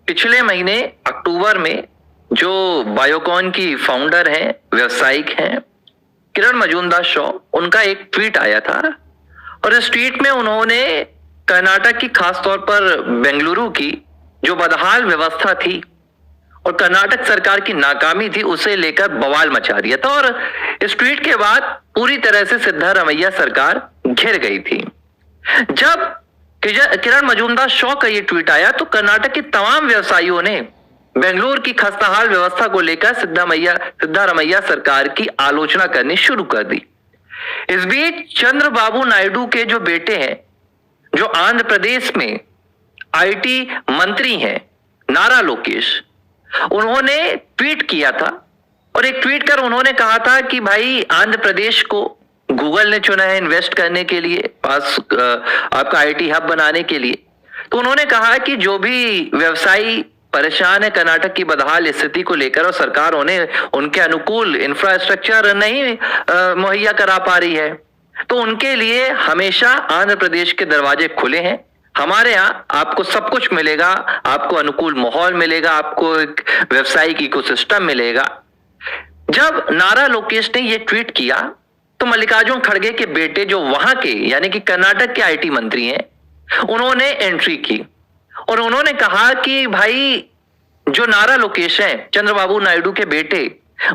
पिछले महीने अक्टूबर में जो बायोकॉन की फाउंडर हैं, व्यवसायिक हैं, किरण मजूमदार शॉ, उनका एक ट्वीट आया था और इस ट्वीट में उन्होंने कर्नाटक की, खासतौर पर बेंगलुरु की जो बदहाल व्यवस्था थी और कर्नाटक सरकार की नाकामी थी, उसे लेकर बवाल मचा दिया था। और इस ट्वीट के बाद पूरी तरह से सिद्धारमैया सरकार घिर गई थी। जब किरण मजूमदार शॉ का ये ट्वीट आया तो कर्नाटक के तमाम व्यवसायियों ने बेंगलुरु की खस्ताहाल व्यवस्था को लेकर सिद्धारमैया सरकार की आलोचना करनी शुरू कर दी। इस बीच चंद्रबाबू नायडू के जो बेटे हैं, जो आंध्र प्रदेश में आईटी मंत्री हैं, नारा लोकेश, उन्होंने ट्वीट किया था और एक ट्वीट कर उन्होंने कहा था कि भाई, आंध्र प्रदेश को गूगल ने चुना है इन्वेस्ट करने के लिए, पास आपका आईटी हब बनाने के लिए। तो उन्होंने कहा कि जो भी व्यवसायी परेशान है कर्नाटक की बदहाल स्थिति को लेकर और सरकार उन्हें उनके अनुकूल इंफ्रास्ट्रक्चर नहीं मुहैया करा पा रही है, तो उनके लिए हमेशा आंध्र प्रदेश के दरवाजे खुले हैं। हमारे यहाँ आपको सब कुछ मिलेगा, आपको अनुकूल माहौल मिलेगा, आपको एक व्यावसायिक इकोसिस्टम मिलेगा। जब नारा लोकेश ने ये ट्वीट किया तो मल्लिकार्जुन खड़गे के बेटे, जो वहां के यानी कि कर्नाटक के आईटी मंत्री हैं, उन्होंने एंट्री की और उन्होंने कहा कि भाई, जो नारा लोकेश हैं, चंद्रबाबू नायडू के बेटे,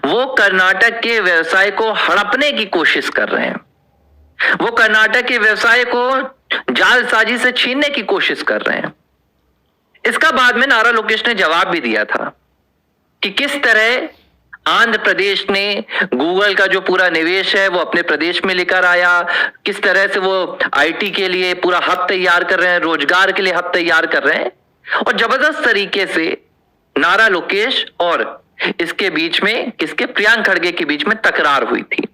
वो कर्नाटक के व्यवसाय को हड़पने की कोशिश कर रहे हैं, वो कर्नाटक के व्यवसाय को जालसाजी से छीनने की कोशिश कर रहे हैं। इसका बाद में नारा लोकेश ने जवाब भी दिया था कि किस तरह आंध्र प्रदेश ने गूगल का जो पूरा निवेश है वो अपने प्रदेश में लेकर आया, किस तरह से वो आईटी के लिए पूरा हब तैयार कर रहे हैं, रोजगार के लिए हब तैयार कर रहे हैं। और जबरदस्त तरीके से नारा लोकेश और इसके बीच में, किसके, प्रियांक खड़गे के बीच में तकरार हुई थी।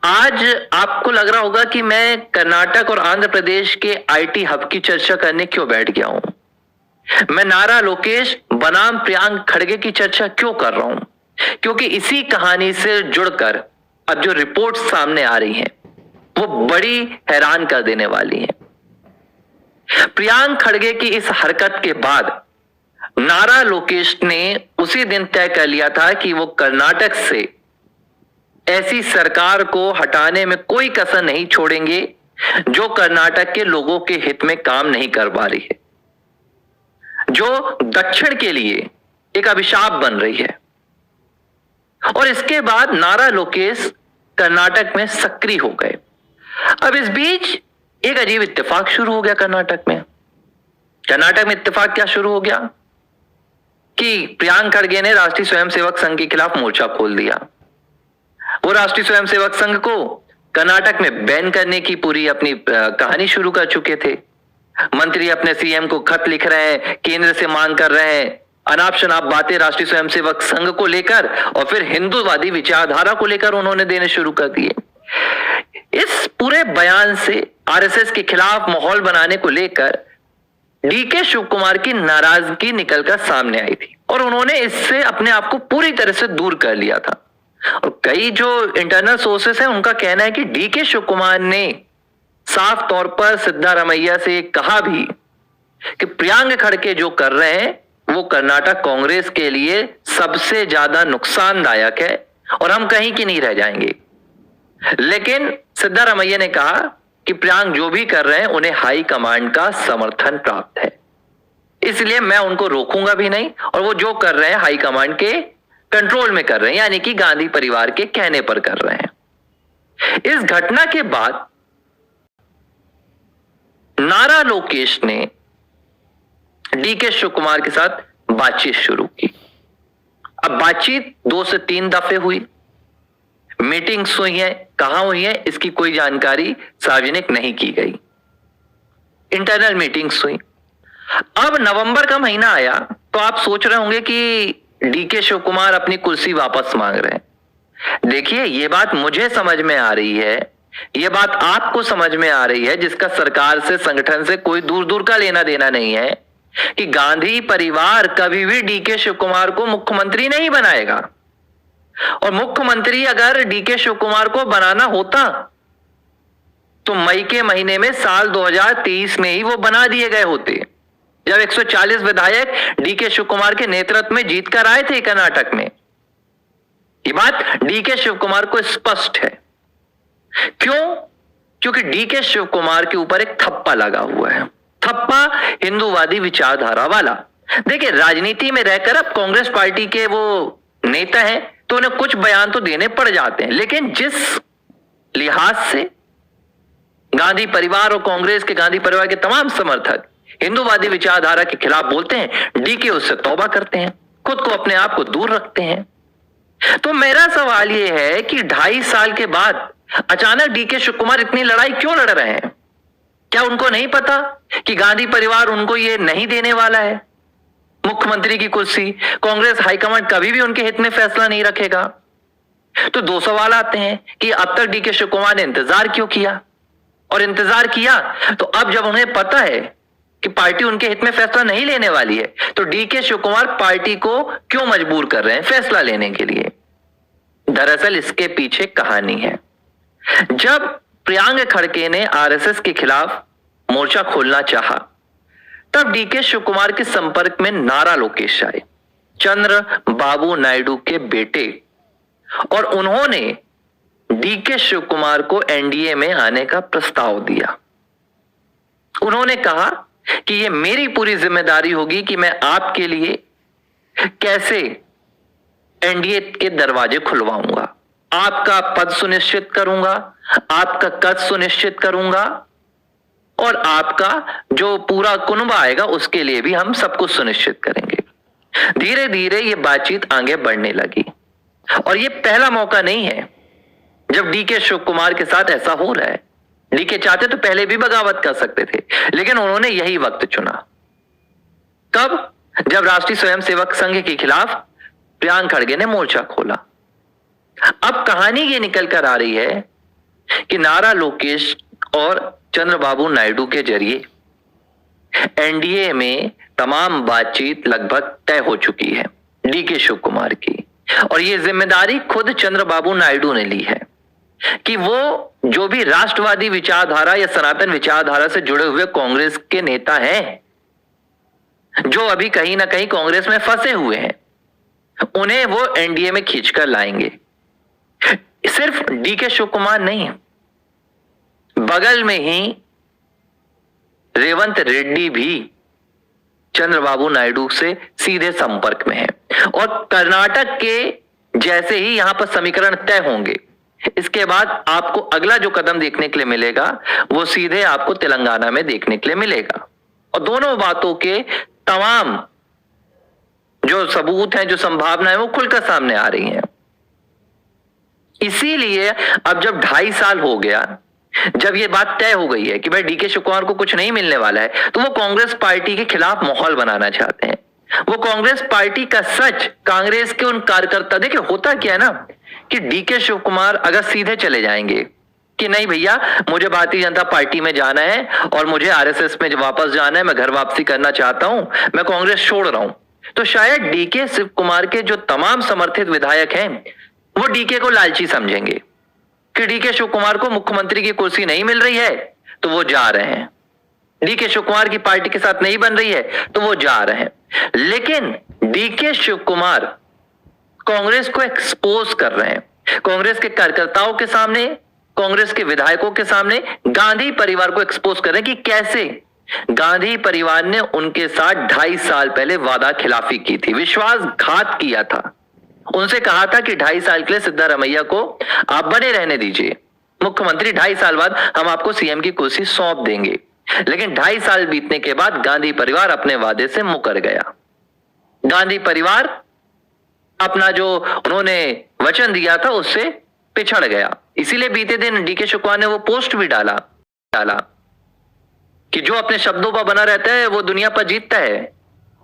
आज आपको लग रहा होगा कि मैं कर्नाटक और आंध्र प्रदेश के आईटी हब की चर्चा करने क्यों बैठ गया हूं, मैं नारा लोकेश बनाम प्रियांक खड़गे की चर्चा क्यों कर रहा हूं, क्योंकि इसी कहानी से जुड़कर अब जो रिपोर्ट सामने आ रही हैं वो बड़ी हैरान कर देने वाली हैं। प्रियांक खड़गे की इस हरकत के बाद नारा लोकेश ने उसी दिन तय कर लिया था कि वो कर्नाटक से ऐसी सरकार को हटाने में कोई कसर नहीं छोड़ेंगे जो कर्नाटक के लोगों के हित में काम नहीं कर पा रही है, जो दक्षिण के लिए एक अभिशाप बन रही है। और इसके बाद नारा लोकेश कर्नाटक में सक्रिय हो गए। अब इस बीच एक अजीब इत्तेफाक शुरू हो गया कर्नाटक में। कर्नाटक में इत्तेफाक क्या शुरू हो गया कि प्रियांक खड़गे ने राष्ट्रीय स्वयंसेवक संघ के खिलाफ मोर्चा खोल दिया। वो राष्ट्रीय स्वयंसेवक संघ को कर्नाटक में बैन करने की पूरी अपनी कहानी शुरू कर चुके थे। मंत्री अपने सीएम को खत लिख रहे हैं, केंद्र से मांग कर रहे हैं, अनाप शनाप बातें राष्ट्रीय स्वयंसेवक संघ को लेकर और फिर हिंदूवादी विचारधारा को लेकर उन्होंने देने शुरू कर दिए। इस पूरे बयान से आरएसएस के खिलाफ माहौल बनाने को लेकर डीके शिव कुमार की नाराजगी निकलकर सामने आई थी और उन्होंने इससे अपने आप को पूरी तरह से दूर कर लिया था। और कई जो इंटरनल सोर्सेस हैं उनका कहना है कि डीके शिव कुमार ने साफ तौर पर सिद्धारमैया से कहा भी कि प्रियांक खड़गे जो कर रहे हैं वो कर्नाटक कांग्रेस के लिए सबसे ज्यादा नुकसानदायक है और हम कहीं की नहीं रह जाएंगे। लेकिन सिद्धारमैया ने कहा कि प्रियांक जो भी कर रहे हैं उन्हें हाई कमांड का समर्थन प्राप्त है, इसलिए मैं उनको रोकूंगा भी नहीं और वो जो कर रहे हैं हाई कमांड के कंट्रोल में कर रहे हैं, यानी कि गांधी परिवार के कहने पर कर रहे हैं। इस घटना के बाद नारा लोकेश ने डीके शिव कुमार के साथ बातचीत शुरू की। अब बातचीत 2 से 3 दफे हुई, मीटिंग्स हुई हैं, कहां हुई है इसकी कोई जानकारी सार्वजनिक नहीं की गई। इंटरनल मीटिंग्स हुई। अब नवंबर का महीना आया तो आप सोच रहे होंगे कि डीके शिव कुमार अपनी कुर्सी वापस मांग रहे हैं। देखिए, ये बात मुझे समझ में आ रही है, ये बात आपको समझ में आ रही है, जिसका सरकार से, संगठन से कोई दूर दूर का लेना देना नहीं है, कि गांधी परिवार कभी भी डीके शिव कुमार को मुख्यमंत्री नहीं बनाएगा। और मुख्यमंत्री अगर डीके शिव कुमार को बनाना होता तो मई के महीने में साल 2023 में ही वो बना दिए गए होते, जब 140 विधायक डीके शिव कुमार के नेतृत्व में जीत कर आए थे कर्नाटक में। ये बात डीके शिव कुमार को स्पष्ट है। क्यों? क्योंकि डीके शिव कुमार के ऊपर एक थप्पा लगा हुआ है, थप्पा हिंदूवादी विचारधारा वाला। देखिए, राजनीति में रहकर अब कांग्रेस पार्टी के वो नेता हैं तो उन्हें कुछ बयान तो देने पड़ जाते हैं, लेकिन जिस लिहाज से गांधी परिवार और कांग्रेस के गांधी परिवार के तमाम समर्थक हिंदूवादी विचारधारा के खिलाफ बोलते हैं, डीके उससे तौबा करते हैं, खुद को अपने आप को दूर रखते हैं। तो मेरा सवाल यह है कि 2.5 साल के बाद अचानक डीके शिव कुमार इतनी लड़ाई क्यों लड़ रहे हैं? क्या उनको नहीं पता कि गांधी परिवार उनको ये नहीं देने वाला है मुख्यमंत्री की कुर्सी? कांग्रेस हाईकमांड कभी भी उनके हित में फैसला नहीं रखेगा। तो 2 सवाल आते हैं कि अब तक डीके शिव कुमार ने इंतजार क्यों किया, और इंतजार किया तो अब जब उन्हें पता है कि पार्टी उनके हित में फैसला नहीं लेने वाली है, तो डीके शिव कुमार पार्टी को क्यों मजबूर कर रहे हैं फैसला लेने के लिए? दरअसल इसके पीछे कहानी है। जब प्रियांक खड़गे ने आरएसएस के खिलाफ मोर्चा खोलना चाहा, तब डीके शिव कुमार के संपर्क में नारा लोकेश आए, चंद्रबाबू नायडू के बेटे, और उन्होंने डीके शिव कुमार को एनडीए में आने का प्रस्ताव दिया। उन्होंने कहा कि यह मेरी पूरी जिम्मेदारी होगी कि मैं आपके लिए कैसे एनडीए के दरवाजे खुलवाऊंगा, आपका पद सुनिश्चित करूंगा, आपका कद सुनिश्चित करूंगा, और आपका जो पूरा कुनबा आएगा उसके लिए भी हम सब कुछ सुनिश्चित करेंगे। धीरे धीरे ये बातचीत आगे बढ़ने लगी, और ये पहला मौका नहीं है जब डीके शिव कुमार के साथ ऐसा हो रहा है। डीके चाहते तो पहले भी बगावत कर सकते थे, लेकिन उन्होंने यही वक्त चुना। कब? जब राष्ट्रीय स्वयंसेवक संघ के खिलाफ प्रियांक खड़गे ने मोर्चा खोला। अब कहानी ये निकल कर आ रही है कि नारा लोकेश और चंद्रबाबू नायडू के जरिए एनडीए में तमाम बातचीत लगभग तय हो चुकी है डीके शिव कुमार की, और ये जिम्मेदारी खुद चंद्रबाबू नायडू ने ली है कि वो जो भी राष्ट्रवादी विचारधारा या सनातन विचारधारा से जुड़े हुए कांग्रेस के नेता हैं, जो अभी कहीं ना कहीं कांग्रेस में फंसे हुए हैं, उन्हें वो एनडीए में खींचकर लाएंगे। सिर्फ डीके शिव कुमार नहीं, बगल में ही रेवंत रेड्डी भी चंद्रबाबू नायडू से सीधे संपर्क में है, और कर्नाटक के जैसे ही यहां पर समीकरण तय होंगे, इसके बाद आपको अगला जो कदम देखने के लिए मिलेगा वो सीधे आपको तेलंगाना में देखने के लिए मिलेगा। और दोनों बातों के तमाम जो सबूत हैं, जो संभावनाएं, वो खुलकर सामने आ रही हैं। इसीलिए अब जब 2.5 साल हो गया, जब ये बात तय हो गई है कि भाई डीके शिव कुमार को कुछ नहीं मिलने वाला है, तो वो कांग्रेस पार्टी के खिलाफ माहौल बनाना चाहते हैं। वो कांग्रेस पार्टी का सच कांग्रेस के उन कार्यकर्ता, देखिए होता क्या है ना कि डीके शिव कुमार अगर सीधे चले जाएंगे कि नहीं भैया मुझे भारतीय जनता पार्टी में जाना है और मुझे आरएसएस में वापस जाना है, मैं घर वापसी करना चाहता हूं, मैं कांग्रेस छोड़ रहा हूं, तो शायद डीके शिव कुमार के जो तमाम समर्थित विधायक हैं वो डीके को लालची समझेंगे कि डीके शिव कुमार को मुख्यमंत्री की कुर्सी नहीं मिल रही है तो वो जा रहे हैं, डीके शिव कुमार की पार्टी के साथ नहीं बन रही है तो वो जा रहे हैं। लेकिन डीके शिव कुमार कांग्रेस को एक्सपोज कर रहे हैं, कांग्रेस के कार्यकर्ताओं के सामने, कांग्रेस के विधायकों के सामने गांधी परिवार को एक्सपोज कर रहे हैं कि कैसे गांधी परिवार ने उनके साथ 2.5 साल पहले वादा खिलाफी की थी, विश्वासघात किया था। उनसे कहा था कि 2.5 साल के लिए सिद्धारमैया को आप बने रहने दीजिए, मुख्यमंत्री 2.5 साल बाद हम आपको सीएम की कुर्सी सौंप देंगे। लेकिन 2.5 साल बीतने के बाद गांधी परिवार अपने वादे से मुकर गया। गांधी परिवार अपना जो उन्होंने वचन दिया था उससे पिछड़ गया। इसीलिए बीते दिन डीके शिव कुमार ने वो पोस्ट भी डाला कि जो अपने शब्दों पर बना रहता है वो दुनिया पर जीतता है,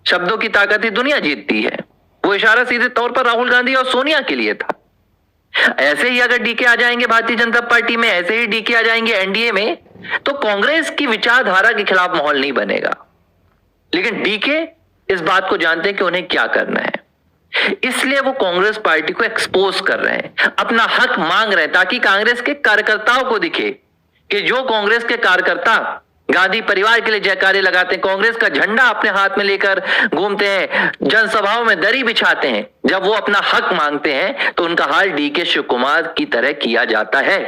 शब्दों की ताकत ही दुनिया जीतती है। वो इशारा सीधे तौर पर राहुल गांधी और सोनिया के लिए था। ऐसे ही अगर डीके आ जाएंगे भारतीय जनता पार्टी में, ऐसे ही डीके आ जाएंगे एनडीए में, तो कांग्रेस की विचारधारा के खिलाफ माहौल नहीं बनेगा। लेकिन डीके इस बात को जानते हैं कि उन्हें क्या करना है। इसलिए वो कांग्रेस पार्टी को एक्सपोज कर रहे हैं, अपना हक मांग रहे हैं, ताकि कांग्रेस के कार्यकर्ताओं को दिखे कि जो कांग्रेस के कार्यकर्ता गांधी परिवार के लिए जयकारे लगाते हैं, कांग्रेस का झंडा अपने हाथ में लेकर घूमते हैं, जनसभाओं में दरी बिछाते हैं, जब वो अपना हक मांगते हैं तो उनका हाल डीके शिव कुमार की तरह किया जाता है।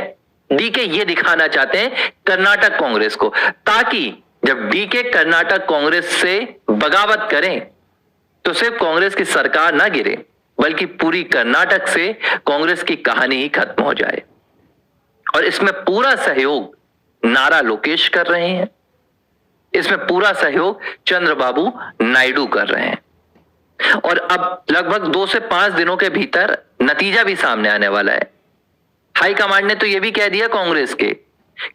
डीके ये दिखाना चाहते हैं कर्नाटक कांग्रेस को, ताकि जब डीके कर्नाटक कांग्रेस से बगावत करें तो सिर्फ कांग्रेस की सरकार ना गिरे, बल्कि पूरी कर्नाटक से कांग्रेस की कहानी ही खत्म हो जाए। और इसमें पूरा सहयोग नारा लोकेश कर रहे हैं, इसमें पूरा सहयोग चंद्रबाबू नायडू कर रहे हैं। और अब लगभग 2 से 5 दिनों के भीतर नतीजा भी सामने आने वाला है। हाईकमांड ने तो यह भी कह दिया कांग्रेस के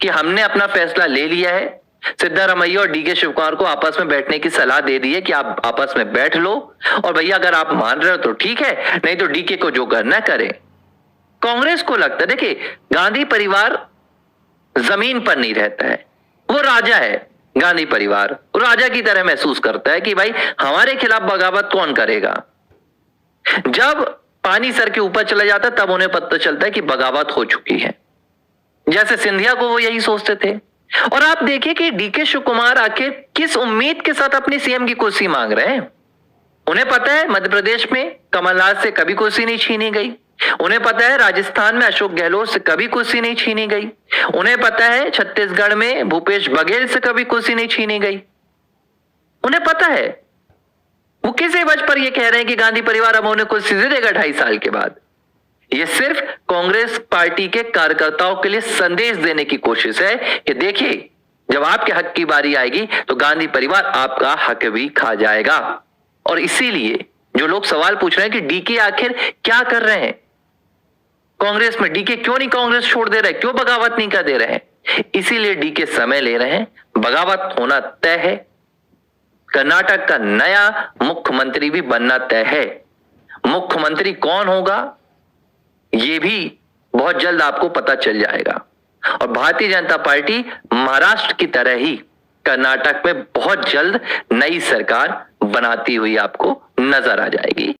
कि हमने अपना फैसला ले लिया है, सिद्धारमैया और डीके शिवकुमार को आपस में बैठने की सलाह दे दी है कि आप आपस में बैठ लो, और भैया अगर आप मान रहे हो तो ठीक है, नहीं तो डीके को जो करना करे। कांग्रेस को लगता है, देखिए गांधी परिवार जमीन पर नहीं रहता है, वो राजा है। गांधी परिवार राजा की तरह महसूस करता है कि भाई हमारे खिलाफ बगावत कौन करेगा। जब पानी सर के ऊपर चला जाता है तब उन्हें पता चलता है कि बगावत हो चुकी है। जैसे सिंधिया को वो यही सोचते थे। और आप देखिए कि डीके शिवकुमार आखिर किस उम्मीद के साथ अपनी सीएम की कुर्सी मांग रहे हैं। उन्हें पता है मध्य प्रदेश में कमलनाथ से कभी कुर्सी नहीं छीनी गई, उन्हें पता है राजस्थान में अशोक गहलोत से कभी कुर्सी नहीं छीनी गई, उन्हें पता है छत्तीसगढ़ में भूपेश बघेल से कभी कुर्सी नहीं छीनी गई। उन्हें पता है, वो किस एवज पर ये कह रहे हैं कि गांधी परिवार अब उन्हें कुर्सी दे देगा 2.5 साल के बाद। ये सिर्फ कांग्रेस पार्टी के कार्यकर्ताओं के लिए संदेश देने की कोशिश है कि देखिए जब आपके हक की बारी आएगी तो गांधी परिवार आपका हक भी खा जाएगा। और इसीलिए जो लोग सवाल पूछ रहे हैं कि डीके आखिर क्या कर रहे हैं कांग्रेस में, डीके क्यों नहीं कांग्रेस छोड़ दे रहे, क्यों बगावत नहीं कर दे रहे हैं, इसीलिए डीके समय ले रहे हैं। बगावत होना तय है, कर्नाटक का नया मुख्यमंत्री भी बनना तय है। मुख्यमंत्री कौन होगा ये भी बहुत जल्द आपको पता चल जाएगा। और भारतीय जनता पार्टी महाराष्ट्र की तरह ही कर्नाटक में बहुत जल्द नई सरकार बनाती हुई आपको नजर आ जाएगी।